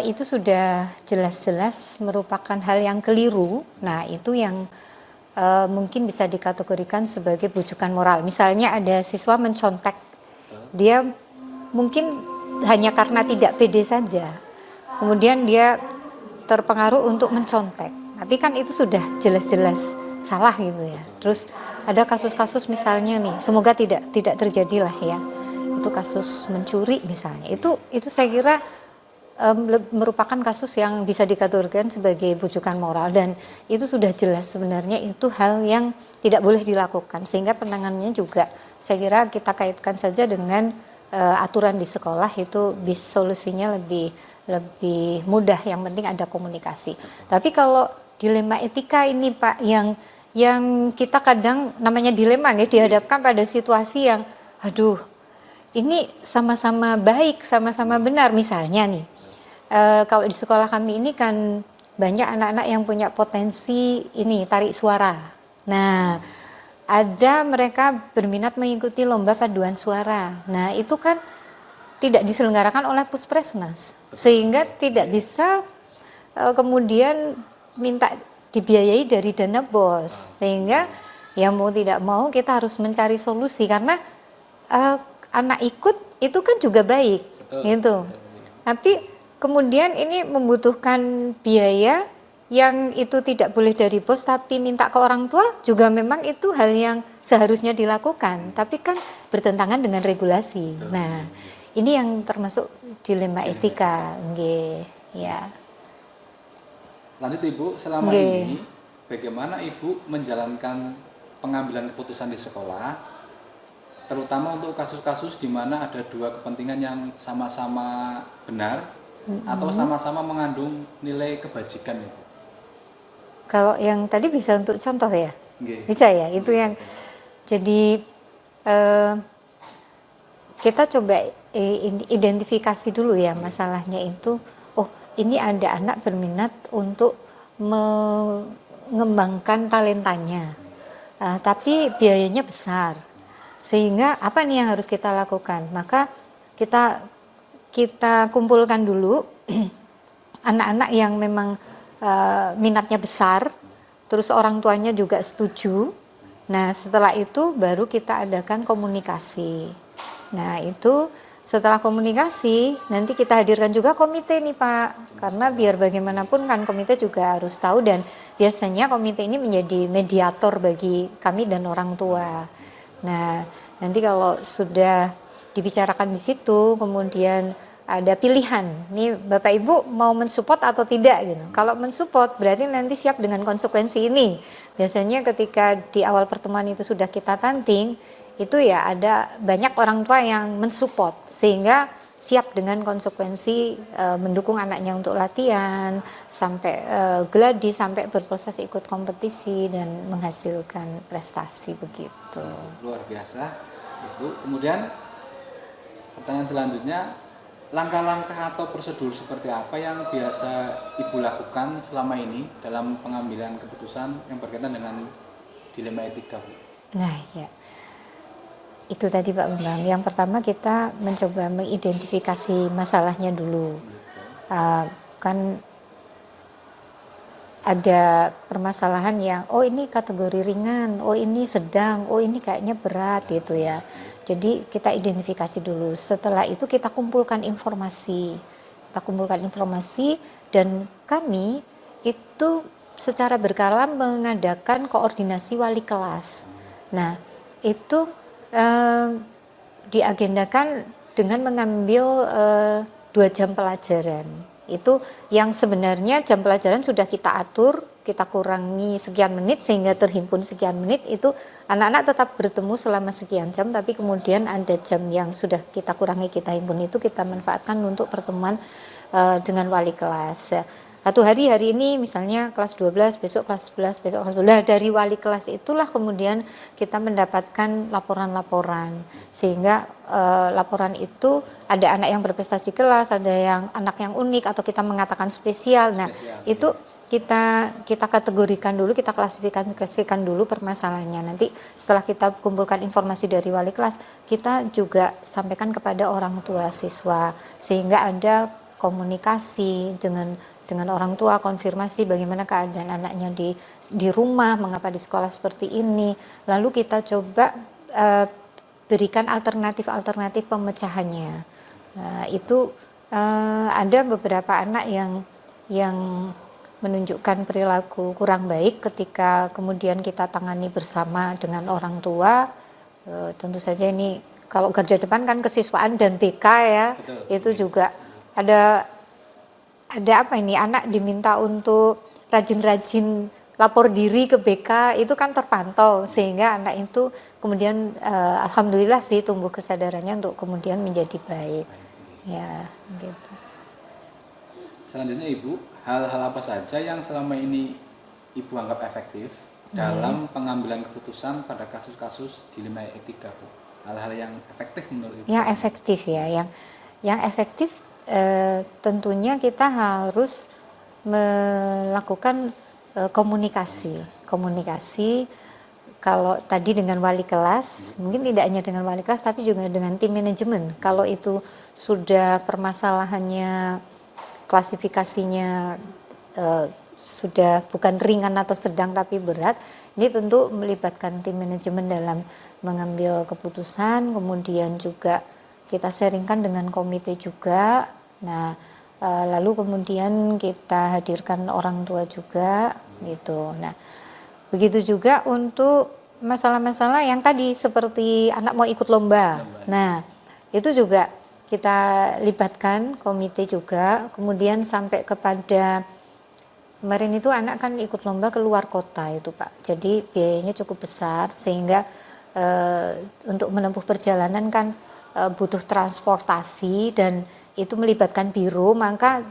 itu sudah jelas-jelas merupakan hal yang keliru. Nah, itu yang mungkin bisa dikategorikan sebagai bujukan moral. Misalnya ada siswa mencontek, dia mungkin hanya karena tidak pede saja, kemudian dia terpengaruh untuk mencontek, tapi kan itu sudah jelas-jelas salah gitu ya. Terus ada kasus-kasus misalnya nih, semoga tidak terjadilah ya, itu kasus mencuri misalnya, itu saya kira merupakan kasus yang bisa dikategorikan sebagai bujukan moral, dan itu sudah jelas sebenarnya itu hal yang tidak boleh dilakukan, sehingga penanganannya juga saya kira kita kaitkan saja dengan aturan di sekolah, itu solusinya lebih mudah, yang penting ada komunikasi. Tapi kalau dilema etika ini Pak, yang kita kadang namanya dilema ya, dihadapkan pada situasi yang aduh ini sama-sama baik, sama-sama benar. Misalnya nih, kalau di sekolah kami ini kan banyak anak-anak yang punya potensi ini tarik suara. Nah, ada mereka berminat mengikuti lomba paduan suara. Nah, itu kan tidak diselenggarakan oleh Puspresnas, sehingga tidak bisa kemudian minta dibiayai dari dana BOS, sehingga ya mau tidak mau kita harus mencari solusi, karena anak ikut itu kan juga baik. Betul. Gitu. Tapi kemudian ini membutuhkan biaya yang itu tidak boleh dari bos, tapi minta ke orang tua juga memang itu hal yang seharusnya dilakukan, tapi kan bertentangan dengan regulasi. Nah, ini yang termasuk dilema etika, ya. Lanjut Ibu, selama ini bagaimana Ibu menjalankan pengambilan keputusan di sekolah, terutama untuk kasus-kasus di mana ada dua kepentingan yang sama-sama benar atau sama-sama mengandung nilai kebajikan Ibu? Kalau yang tadi bisa untuk contoh ya? Bisa ya, itu yang jadi kita coba identifikasi dulu ya masalahnya itu. Oh, ini ada anak berminat untuk mengembangkan talentanya, tapi biayanya besar, sehingga apa nih yang harus kita lakukan? Maka kita kumpulkan dulu anak-anak yang memang minatnya besar, terus orang tuanya juga setuju. Nah, setelah itu baru kita adakan komunikasi. Nah, itu setelah komunikasi nanti kita hadirkan juga komite nih Pak, karena biar bagaimanapun kan komite juga harus tahu, dan biasanya komite ini menjadi mediator bagi kami dan orang tua. Nah, nanti kalau sudah dibicarakan di situ, kemudian ada pilihan, nih Bapak Ibu mau mensupport atau tidak gitu. Kalau mensupport berarti nanti siap dengan konsekuensi ini. Biasanya ketika di awal pertemuan itu sudah kita tanting, itu ya ada banyak orang tua yang mensupport, sehingga siap dengan konsekuensi mendukung anaknya untuk latihan, sampai gladi, sampai berproses ikut kompetisi dan menghasilkan prestasi begitu. Luar biasa Ibu. Kemudian pertanyaan selanjutnya, langkah-langkah atau prosedur seperti apa yang biasa Ibu lakukan selama ini dalam pengambilan keputusan yang berkaitan dengan dilema etika, Bu? Nah, ya. Itu tadi Pak Bambang. Yang pertama kita mencoba mengidentifikasi masalahnya dulu. Kan ada permasalahan yang oh ini kategori ringan, oh ini sedang, oh ini kayaknya berat gitu ya. Jadi kita identifikasi dulu. Setelah itu kita kumpulkan informasi. Dan kami itu secara berkala mengadakan koordinasi wali kelas. Nah, itu diagendakan dengan mengambil 2 jam pelajaran. Itu yang sebenarnya jam pelajaran sudah kita atur kita kurangi sekian menit sehingga terhimpun sekian menit, itu anak-anak tetap bertemu selama sekian jam, tapi kemudian ada jam yang sudah kita kurangi, kita himpun, itu kita manfaatkan untuk pertemuan dengan wali kelas ya. Satu hari ini misalnya kelas 12, besok kelas 11, besok kelas 12. Nah, dari wali kelas itulah kemudian kita mendapatkan laporan-laporan, sehingga laporan itu ada anak yang berprestasi di kelas, ada yang anak yang unik atau kita mengatakan spesial. Nah, itu kita kategorikan dulu, kita klasifikasikan dulu permasalahannya. Nanti setelah kita kumpulkan informasi dari wali kelas, kita juga sampaikan kepada orang tua siswa, sehingga ada komunikasi dengan orang tua, konfirmasi bagaimana keadaan anaknya di rumah, mengapa di sekolah seperti ini. Lalu kita coba berikan alternatif pemecahannya. Itu ada beberapa anak yang menunjukkan perilaku kurang baik ketika kemudian kita tangani bersama dengan orang tua. Tentu saja ini kalau garda depan kan kesiswaan dan BK ya. Betul. Itu juga ada apa ini, anak diminta untuk rajin-rajin lapor diri ke BK, itu kan terpantau, sehingga anak itu kemudian alhamdulillah sih tumbuh kesadarannya untuk kemudian menjadi baik ya gitu. Selanjutnya Ibu, hal-hal apa saja yang selama ini Ibu anggap efektif dalam pengambilan keputusan pada kasus-kasus dilema etika, Bu? Hal-hal yang efektif menurut Ibu? Yang efektif ya, yang efektif tentunya kita harus melakukan komunikasi. Kalau tadi dengan wali kelas, mungkin tidak hanya dengan wali kelas tapi juga dengan tim manajemen. Kalau itu sudah permasalahannya, klasifikasinya sudah bukan ringan atau sedang tapi berat, ini tentu melibatkan tim manajemen dalam mengambil keputusan, kemudian juga kita sharingkan dengan komite juga. Nah, lalu kemudian kita hadirkan orang tua juga gitu. Nah, begitu juga untuk masalah-masalah yang tadi seperti anak mau ikut lomba. Nah, itu juga kita libatkan komite juga. Kemudian sampai kepada kemarin itu anak kan ikut lomba ke luar kota itu Pak. Jadi biayanya cukup besar sehingga untuk menempuh perjalanan kan butuh transportasi dan itu melibatkan biro, maka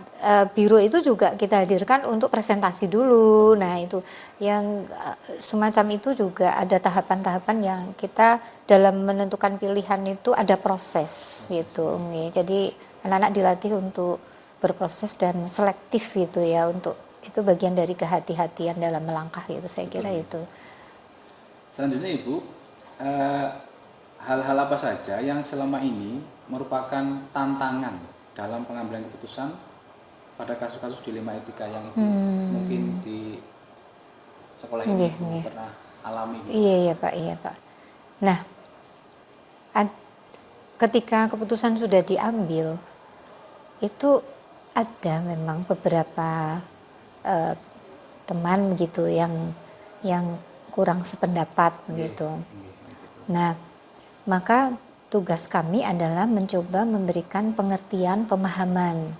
biro itu juga kita hadirkan untuk presentasi dulu. Nah, itu yang semacam itu juga ada tahapan-tahapan yang kita dalam menentukan pilihan itu ada proses gitu. Jadi anak-anak dilatih untuk berproses dan selektif gitu ya, untuk itu bagian dari kehati-hatian dalam melangkah gitu, saya kira itu. Selanjutnya Ibu, hal-hal apa saja yang selama ini merupakan tantangan dalam pengambilan keputusan pada kasus-kasus dilema etika yang itu mungkin di sekolah ini pernah alami? Iya Pak. Nah, ketika keputusan sudah diambil, itu ada memang beberapa teman gitu yang kurang sependapat gitu. Nah, maka tugas kami adalah mencoba memberikan pengertian, pemahaman.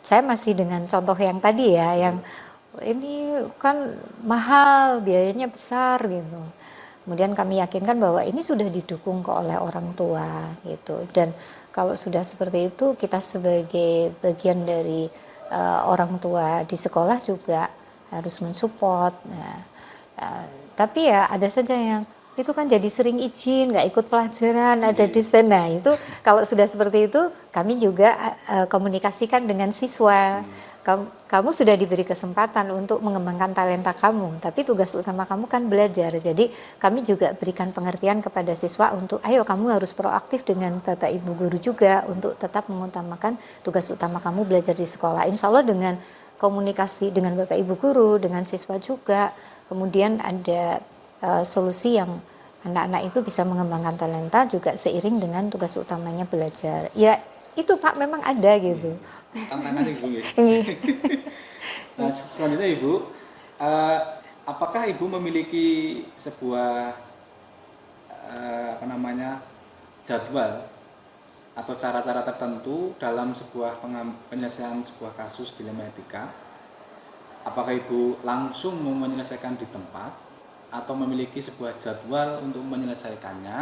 Saya masih dengan contoh yang tadi ya, yang ini kan mahal, biayanya besar gitu. Kemudian kami yakinkan bahwa ini sudah didukung oleh orang tua gitu. Dan kalau sudah seperti itu, kita sebagai bagian dari orang tua di sekolah juga harus mensupport. Tapi ya ada saja yang itu kan jadi sering izin, nggak ikut pelajaran, ada dispen. Nah itu kalau sudah seperti itu, kami juga komunikasikan dengan siswa. Kamu sudah diberi kesempatan untuk mengembangkan talenta kamu, tapi tugas utama kamu kan belajar. Jadi kami juga berikan pengertian kepada siswa untuk, ayo kamu harus proaktif dengan Bapak Ibu guru juga untuk tetap mengutamakan tugas utama kamu belajar di sekolah. Insya Allah dengan komunikasi dengan Bapak Ibu guru, dengan siswa juga, kemudian ada solusi yang anak-anak itu bisa mengembangkan talenta juga seiring dengan tugas utamanya belajar. Ya itu Pak memang ada gitu. Tantangannya Ibu. Nah, selanjutnya Ibu, apakah Ibu memiliki sebuah jadwal atau cara-cara tertentu dalam sebuah penyelesaian sebuah kasus dilema etika apakah Ibu langsung mau menyelesaikan di tempat atau memiliki sebuah jadwal untuk menyelesaikannya,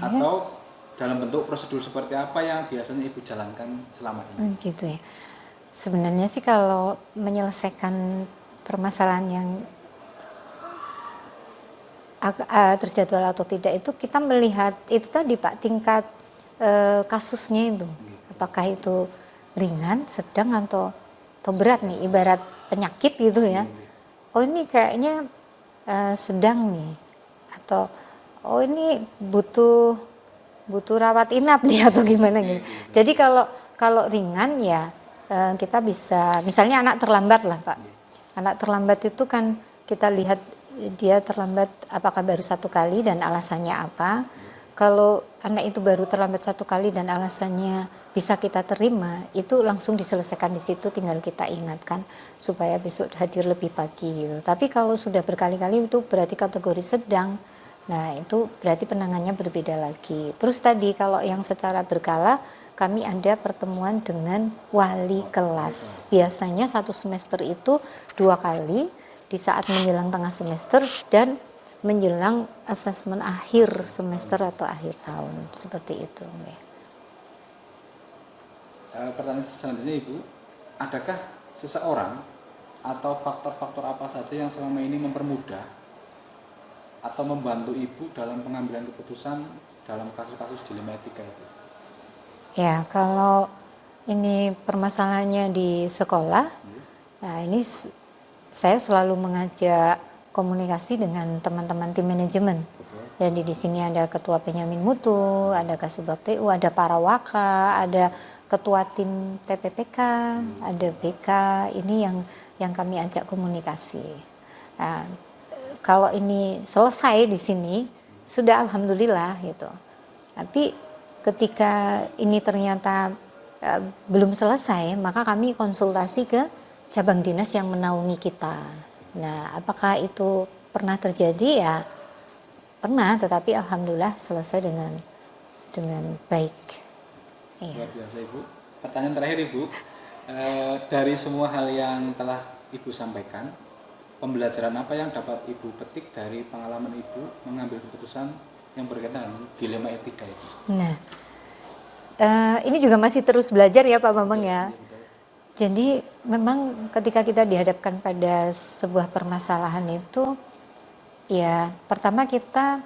atau dalam bentuk prosedur seperti apa yang biasanya Ibu jalankan selama ini? Gitu ya. Sebenarnya sih kalau menyelesaikan permasalahan yang terjadwal atau tidak itu kita melihat itu tadi Pak, tingkat kasusnya itu. Apakah itu ringan, sedang atau berat nih, ibarat penyakit gitu ya. Oh ini kayaknya sedang nih, atau oh ini butuh rawat inap nih atau gimana gitu. Jadi kalau ringan ya kita bisa, misalnya anak terlambat lah Pak. Anak terlambat itu kan kita lihat dia terlambat apakah baru 1 kali dan alasannya apa. Kalau anak itu baru terlambat 1 kali dan alasannya bisa kita terima, itu langsung diselesaikan di situ, tinggal kita ingatkan supaya besok hadir lebih pagi gitu. Tapi kalau sudah berkali-kali itu berarti kategori sedang. Nah, itu berarti penanganannya berbeda lagi. Terus tadi kalau yang secara berkala, kami ada pertemuan dengan wali kelas. Biasanya 1 semester itu 2 kali, di saat menjelang tengah semester dan menjelang asesmen akhir semester atau akhir tahun, seperti itu. Pertanyaan selanjutnya Ibu, adakah seseorang atau faktor-faktor apa saja yang selama ini mempermudah atau membantu Ibu dalam pengambilan keputusan dalam kasus-kasus dilema etika itu? Ya, kalau ini permasalahannya di sekolah, nah ini saya selalu mengajak komunikasi dengan teman-teman tim manajemen. Jadi di sini ada ketua Penyamin Mutu, ada Kasubag TU, ada para waka, ada ketua tim TPPK, ada BK. Ini yang kami ajak komunikasi. Nah, kalau ini selesai di sini sudah alhamdulillah gitu. Tapi ketika ini ternyata belum selesai, maka kami konsultasi ke cabang dinas yang menaungi kita. Nah, apakah itu pernah terjadi? Ya pernah, tetapi alhamdulillah selesai dengan baik. Luar biasa Ibu. Pertanyaan terakhir Ibu, dari semua hal yang telah Ibu sampaikan, pembelajaran apa yang dapat Ibu petik dari pengalaman Ibu mengambil keputusan yang berkaitan dengan dilema etika itu? Nah, ini juga masih terus belajar ya Pak Bambang ya. Jadi memang ketika kita dihadapkan pada sebuah permasalahan itu, ya pertama kita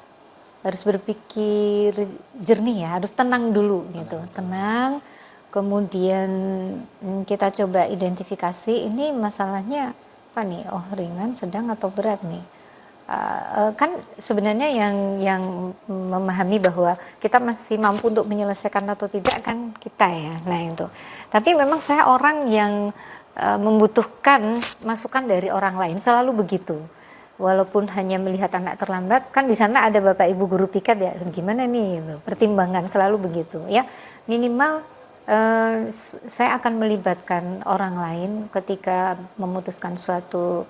harus berpikir jernih ya, harus tenang dulu gitu, tenang. Kemudian kita coba identifikasi ini masalahnya apa nih, oh ringan, sedang atau berat nih. Kan sebenarnya yang memahami bahwa kita masih mampu untuk menyelesaikan atau tidak kan kita ya. Nah itu. Tapi memang saya orang yang membutuhkan masukan dari orang lain, selalu begitu. Walaupun hanya melihat anak terlambat, kan di sana ada Bapak Ibu guru piket ya, gimana nih gitu. Pertimbangan selalu begitu ya. Minimal saya akan melibatkan orang lain ketika memutuskan suatu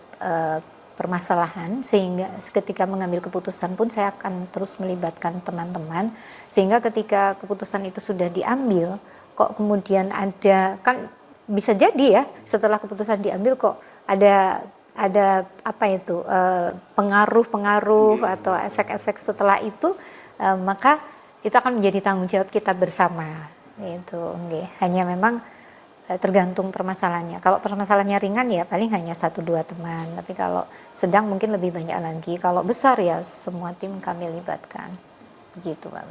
permasalahan, sehingga ketika mengambil keputusan pun saya akan terus melibatkan teman-teman, sehingga ketika keputusan itu sudah diambil kok kemudian ada, kan bisa jadi ya setelah keputusan diambil kok ada apa itu pengaruh atau efek-efek setelah itu, maka itu akan menjadi tanggung jawab kita bersama itu. Hanya memang tergantung permasalahannya. Kalau permasalahannya ringan ya paling hanya 1-2 teman, tapi kalau sedang mungkin lebih banyak lagi. Kalau besar ya semua tim kami libatkan. Begitu Pak.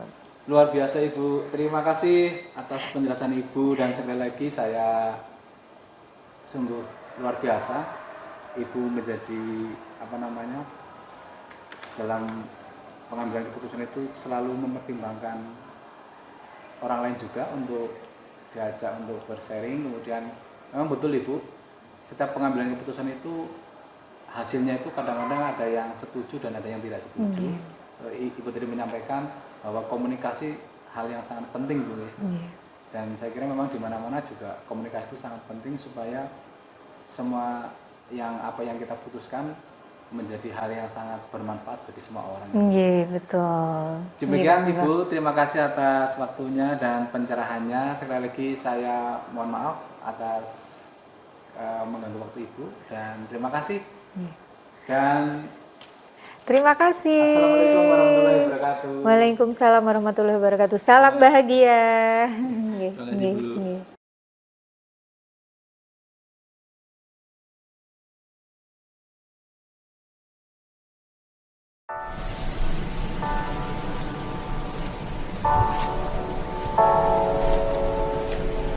Luar biasa Ibu, terima kasih atas penjelasan Ibu, dan sekali lagi saya sungguh luar biasa Ibu menjadi dalam pengambilan keputusan itu selalu mempertimbangkan orang lain juga untuk diajak untuk bersharing. Kemudian memang betul Ibu, setiap pengambilan keputusan itu hasilnya itu kadang-kadang ada yang setuju dan ada yang tidak setuju. Ibu tadi menyampaikan bahwa komunikasi hal yang sangat penting Bu ya. Dan saya kira memang di mana-mana juga komunikasi itu sangat penting supaya semua apa yang kita putuskan menjadi hal yang sangat bermanfaat bagi semua orang. Iya betul. Demikian Ibu, terima kasih atas waktunya dan pencerahannya. Sekali lagi saya mohon maaf atas mengganggu waktu Ibu, dan terima kasih. Dan Terima kasih. Assalamualaikum warahmatullahi wabarakatuh. Waalaikumsalam warahmatullahi wabarakatuh. Salam bahagia. Nggih, Terima kasih, nggih, Bu. nggih.